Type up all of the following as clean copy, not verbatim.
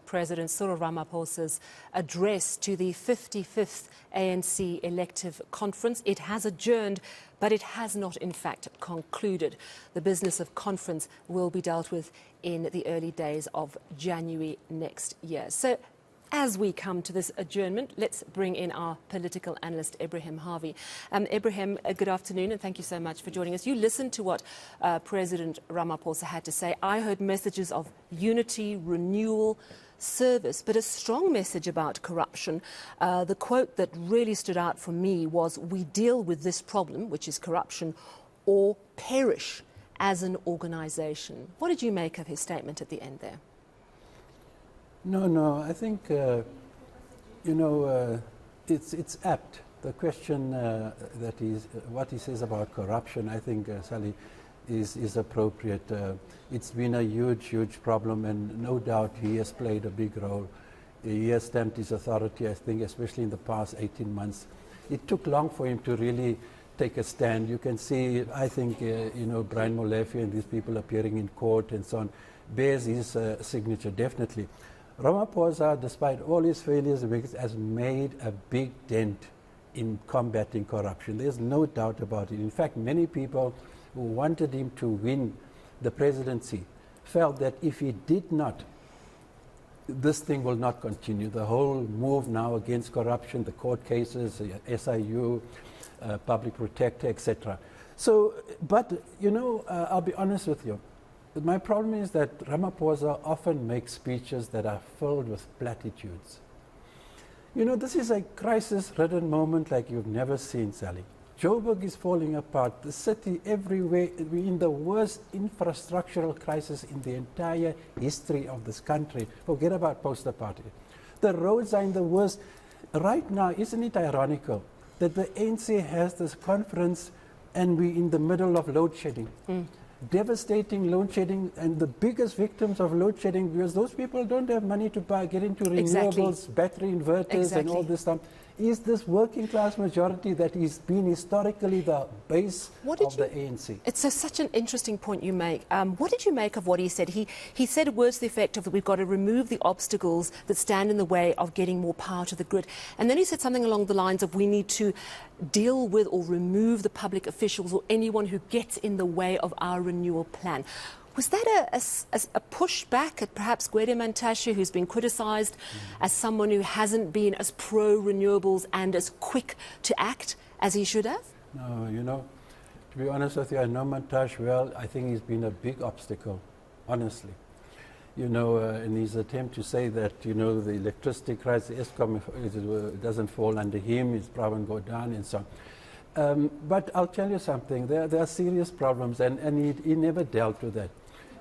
President Cyril Ramaphosa's address to the 55th ANC elective conference. It has adjourned, but it has not in fact concluded. The business of conference will be dealt with in the early days of January next year. So as we come to this adjournment, let's bring in our political analyst, Ebrahim Harvey. Ebrahim, good afternoon, and thank you so much for joining us. You listened to what President Ramaphosa had to say. I heard messages of unity, renewal, service, but a strong message about corruption. The quote that really stood out for me was, "We deal with this problem, which is corruption, or perish as an organisation." What did you make of his statement at the end there? No, I think, it's apt. The question what he says about corruption, I think, Sally, is appropriate. It's been a huge problem, and no doubt he has played a big role. He has stamped his authority, I think, especially in the past 18 months. It took long for him to really take a stand. You can see, I think, Brian Molefe and these people appearing in court and so on, bears his signature, definitely. Ramaphosa, despite all his failures, has made a big dent in combating corruption. There's no doubt about it. In fact, many people who wanted him to win the presidency felt that if he did not, this thing will not continue. The whole move now against corruption, the court cases, SIU, public protector, etc. So, but, I'll be honest with you. My problem is that Ramaphosa often makes speeches that are filled with platitudes. This is a crisis-ridden moment like you've never seen, Sally. Joburg is falling apart. The city everywhere, we're in the worst infrastructural crisis in the entire history of this country. Forget about post-apartheid. The roads are in the worst. Right now, isn't it ironical that the ANC has this conference and we're in the middle of load shedding? Devastating load shedding, and the biggest victims of load shedding, because those people don't have money to get into renewables, battery inverters, and all this stuff, is this working class majority that has been historically the base of the ANC. It's such an interesting point you make. What did you make of what he said? He said words to the effect of that we've got to remove the obstacles that stand in the way of getting more power to the grid. And then he said something along the lines of we need to deal with or remove the public officials or anyone who gets in the way of our renewal plan. Was that a pushback at perhaps Ebrahim Harvey, who's been criticised as someone who hasn't been as pro-renewables and as quick to act as he should have? No, to be honest with you, I know Mantashe well. I think he's been a big obstacle, honestly. In his attempt to say that, the electricity crisis, Eskom, it doesn't fall under him, it's probably go down and so on. But I'll tell you something, there are serious problems, and he never dealt with that.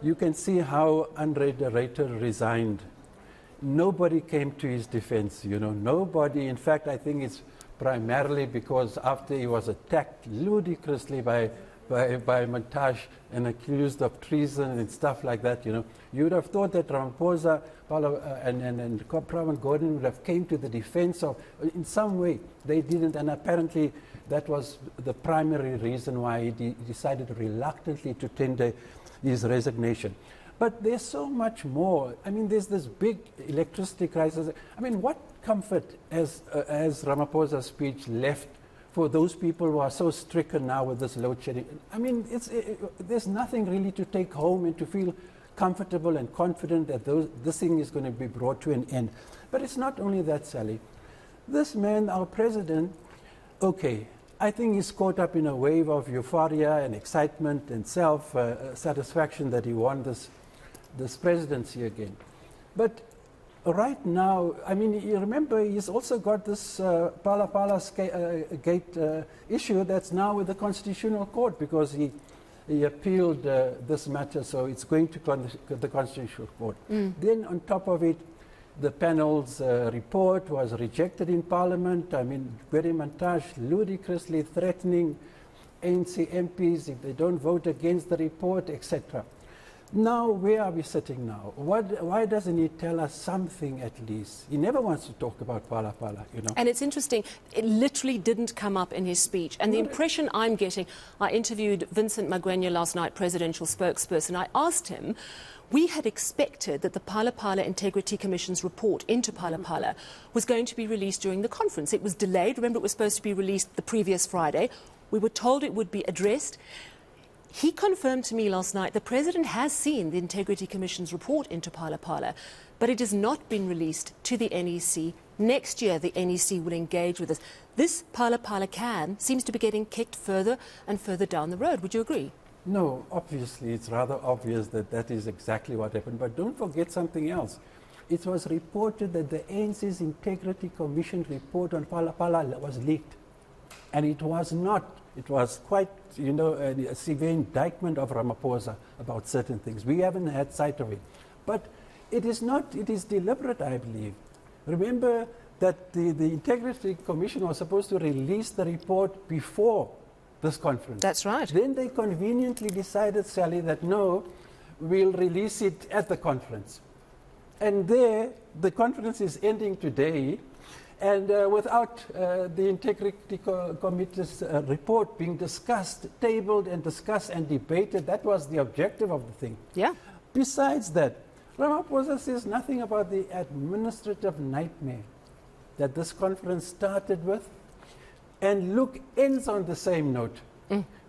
You can see how Andre de Ruyter resigned. Nobody came to his defense, nobody. In fact, I think it's primarily because after he was attacked ludicrously by Mantashe and accused of treason and stuff like that, you would have thought that Ramaphosa and Pravin Gordhan would have came to the defense of, in some way, they didn't, and apparently that was the primary reason why he decided reluctantly to tender his resignation. But there's so much more. I mean, there's this big electricity crisis. I mean, what comfort has Ramaphosa's speech left for those people who are so stricken now with this load shedding? I mean, there's nothing really to take home and to feel comfortable and confident that this thing is going to be brought to an end. But it's not only that, Sally. This man, our president, okay, I think he's caught up in a wave of euphoria and excitement and self-satisfaction that he won this presidency again. But right now, I mean, you remember he's also got this Pala Gate issue that's now with the Constitutional Court because he appealed this matter, so it's going to the Constitutional Court. Then on top of it, the panel's report was rejected in Parliament. I mean, Ebrahim Harvey ludicrously threatening ANC MPs if they don't vote against the report, etc. Now, where are we sitting now? Why doesn't he tell us something at least? He never wants to talk about Pala, And it's interesting, it literally didn't come up in his speech. And the impression I'm getting, I interviewed Vincent Magwenya last night, presidential spokesperson. I asked him, We had expected that the Phala Phala Integrity Commission's report into Phala Phala was going to be released during the conference. It was delayed. Remember, it was supposed to be released the previous Friday. We were told it would be addressed. He confirmed to me last night the President has seen the Integrity Commission's report into Phala Phala, but it has not been released to the NEC. Next year, the NEC will engage with us. This Phala Phala can seems to be getting kicked further and further down the road. Would you agree? No, obviously, it's rather obvious that that is exactly what happened. But don't forget something else. It was reported that the ANC's Integrity Commission report on Phala Phala was leaked. And it was not. It was quite, you know, a severe indictment of Ramaphosa about certain things. We haven't had sight of it. But it is not, it is deliberate, I believe. Remember that the Integrity Commission was supposed to release the report before this conference. That's right. Then they conveniently decided, Sally, that no, we'll release it at the conference. And there, the conference is ending today, and without the Integrity Committee's report being discussed, tabled and discussed and debated, that was the objective of the thing. Yeah. Besides that, Ramaphosa says nothing about the administrative nightmare that this conference started with. And look, ends on the same note.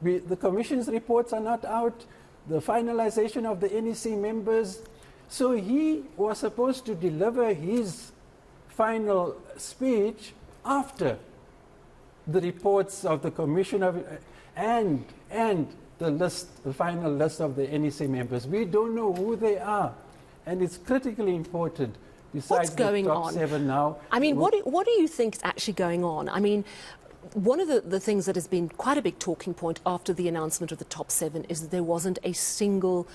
The Commission's reports are not out, the finalization of the NEC members. So he was supposed to deliver his final speech after the reports of the Commission and the final list of the NEC members. We don't know who they are, and it's critically important. Besides What's going the top on? 7 now. I mean, what do you think is actually going on? I mean, one of the things that has been quite a big talking point after the announcement of the top 7 is that there wasn't a single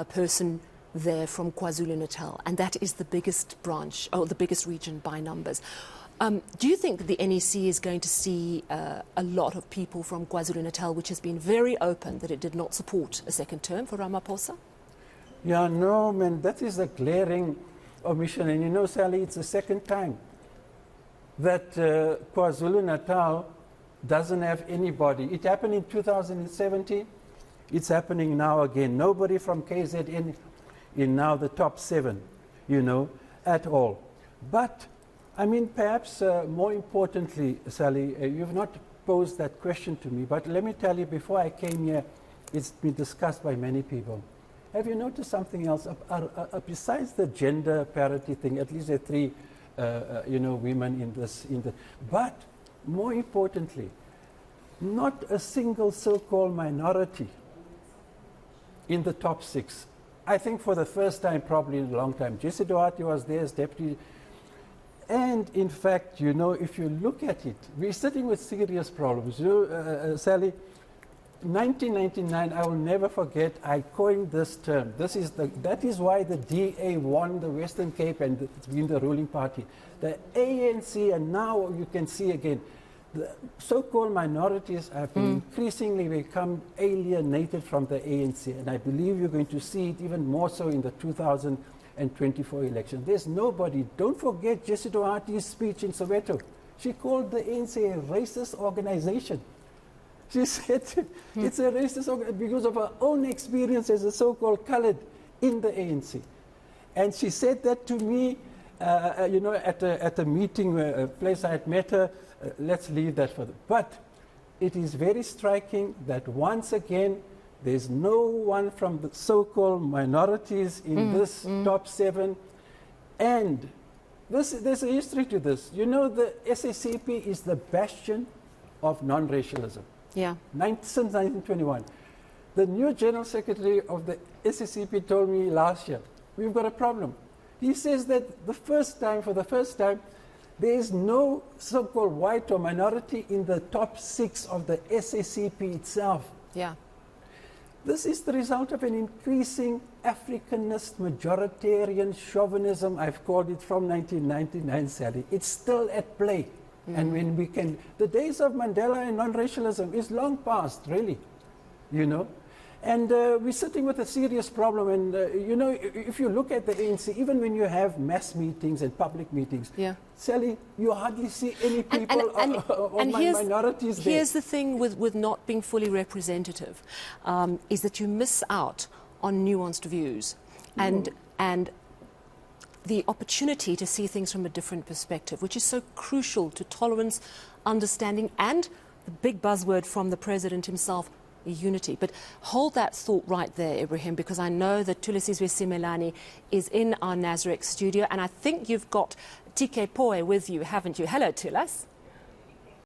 person there from KwaZulu-Natal, and that is the biggest branch, or the biggest region by numbers. Do you think that the NEC is going to see a lot of people from KwaZulu-Natal, which has been very open that it did not support a second term for Ramaphosa? Yeah, no, man, that is a glaring omission. And you know, Sally, it's the second time that KwaZulu-Natal doesn't have anybody. It happened in 2017. It's happening now again. Nobody from KZN in now the top 7, you know, at all. But, I mean, perhaps more importantly, Sally, you've not posed that question to me, but let me tell you, before I came here, it's been discussed by many people. Have you noticed something else? Besides the gender parity thing, at least there are 3 you know, women in this. But more importantly, not a single so-called minority in the top 6. I think for the first time, probably in a long time. Jesse Duarte was there as deputy. And in fact, you know, if you look at it, we're sitting with serious problems. You know, Sally, 1999, I will never forget, I coined this term. That is why the DA won the Western Cape and it's been the ruling party. The ANC, and now you can see again, the so-called minorities have increasingly become alienated from the ANC. And I believe you're going to see it even more so in the 2024 election. There's nobody. Don't forget Jessie Duarte's speech in Soweto. She called the ANC a racist organization. She said it's a racist organization because of her own experience as a so-called colored in the ANC. And she said that to me, you know, at a meeting, a place I had met her. Let's leave that for them. But it is very striking that once again, there's no one from the so-called minorities in this top 7. And there's a history to this. You know, the SACP is the bastion of non-racialism. Yeah. Since 1921. The new General Secretary of the SACP told me last year, we've got a problem. He says that for the first time, there is no so-called white or minority in the top 6 of the SACP itself. Yeah. This is the result of an increasing Africanist, majoritarian chauvinism, I've called it, from 1999, Sally. It's still at play. And when we can, the days of Mandela and non-racialism is long past, really, you know. And we're sitting with a serious problem. And, you know, if you look at the ANC, even when you have mass meetings and public meetings, Sally, you hardly see any people of minorities there. Here's the thing with not being fully representative, is that you miss out on nuanced views. and the opportunity to see things from a different perspective, which is so crucial to tolerance, understanding, and the big buzzword from the president himself, unity. But hold that thought right there, Ebrahim, because I know that Thulisizwe Simelane is in our Nasrec studio, and I think you've got TK Poe with you, haven't you? Hello, Thulas.